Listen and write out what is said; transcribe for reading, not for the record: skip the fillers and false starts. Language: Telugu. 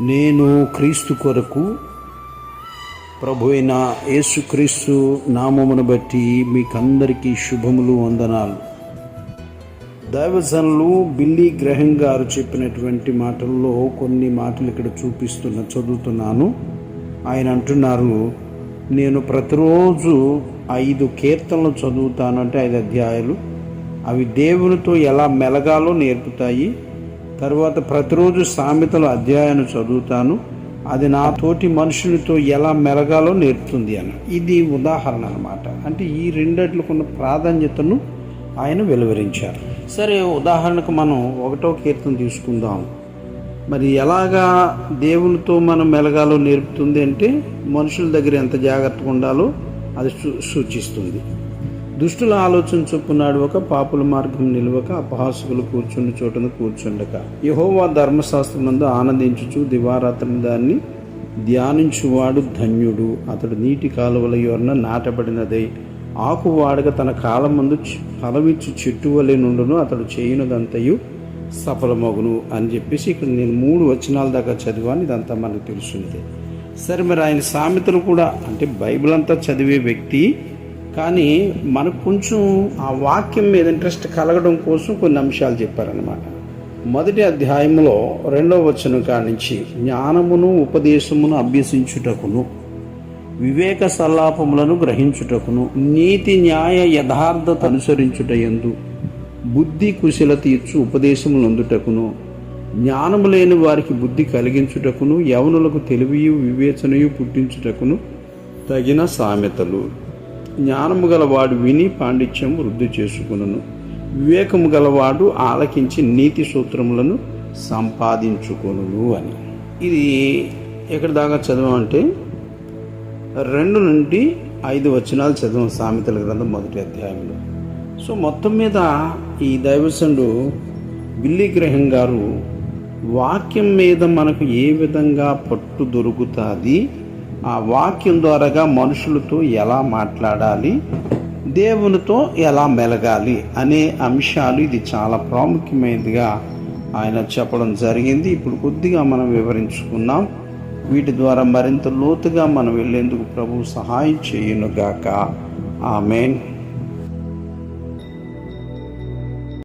నేను క్రీస్తు కొరకు ప్రభు అయిన యేసుక్రీస్తు నామమును బట్టి మీకందరికీ శుభములు, వందనాలు. దైవజనులు బిల్లీ గ్రహం గారు చెప్పినటువంటి మాటల్లో కొన్ని మాటలు ఇక్కడ చదువుతున్నాను. ఆయన అంటున్నారు, నేను ప్రతిరోజు 5 కీర్తనలు చదువుతాను, అంటే 5 అధ్యాయాలు. అవి దేవునితో ఎలా మెలగాలో నేర్పుతాయి. తర్వాత ప్రతిరోజు సామెతల అధ్యాయాన్ని చదువుతాను, అది నా తోటి మనుషులతో ఎలా మెలగాలో నేర్పుతుంది అని. ఇది ఉదాహరణ అన్నమాట. అంటే ఈ రెండిట్లకు ఉన్న ప్రాధాన్యతను ఆయన వెలువరించారు. సరే, ఉదాహరణకు మనం 1వ కీర్తన తీసుకుందాం. మరి ఎలాగా దేవునితో మనం మెలగాలో నేర్పుతుంది అంటే, మనుషుల దగ్గర ఎంత జాగ్రత్తగా ఉండాలో అది సూచిస్తుంది. దుష్టుల ఆలోచన చొప్పున నడవక, పాపుల మార్గం నిలవక, అపహాసకులు కూర్చున్న చోటును కూర్చుండక, యెహోవా ధర్మశాస్త్రమందు ఆనందించుచు దివారాత్రులు దాన్ని ధ్యానించువాడు ధన్యుడు. అతడు నీటి కాలువల యొర్న నాటబడినదై ఆకు వాడక తన కాలమందు ఫలమిచ్చు చెట్టు వలె నుండును. అతడు చేయనుదంతయు సఫలమగును అని చెప్పేసి ఇక్కడ నేను 3 వచనాల దాకా చదివాను. ఇదంతా మనకు తెలుసుంది. సరే, మరి ఆయన సామెతలు కూడా, అంటే బైబిల్ అంతా చదివే వ్యక్తి, కానీ మనకు కొంచెం ఆ వాక్యం మీద ఇంట్రెస్ట్ కలగడం కోసం కొన్ని అంశాలు చెప్పారనమాట. 1వ అధ్యాయంలో 2వ వచనం కానించి, జ్ఞానమును ఉపదేశమును అభ్యసించుటకును, వివేక సల్లాపములను గ్రహించుటకును, నీతి న్యాయ యథార్థత అనుసరించుట యందు, బుద్ధి కుశలత ఇచ్చు ఉపదేశములు అందుటకును, జ్ఞానము లేని వారికి బుద్ధి కలిగించుటకును, యవనులకు తెలివియు వివేచనయు పుట్టించుటకును తగిన సామెతలు. జ్ఞానము గలవాడు విని పాండిత్యం వృద్ధి చేసుకును, వివేకము గలవాడు ఆలకించి నీతి సూత్రములను సంపాదించుకొనును అని. ఇది ఎక్కడి దాకా చదవమంటే 2 నుండి 5 వచనాలు చదవం సామెతల గ్రంథం 1వ అధ్యాయంలో. సో మొత్తం మీద ఈ దైవజనుడు బిల్లీ గ్రహం గారు వాక్యం మీద మనకు ఏ విధంగా పట్టు దొరుకుతుంది, ఆ వాక్యం ద్వారాగా మనుషులతో ఎలా మాట్లాడాలి, దేవునితో ఎలా మెలగాలి అనే అంశాలు, ఇది చాలా ప్రాముఖ్యమైనదిగా ఆయన చెప్పడం జరిగింది. ఇప్పుడు కొద్దిగా మనం వివరించుకున్నాం. వీటి ద్వారా మరింత లోతుగా మనం వెళ్ళేందుకు ప్రభువు సహాయం చేయునుగాక. ఆమేన్.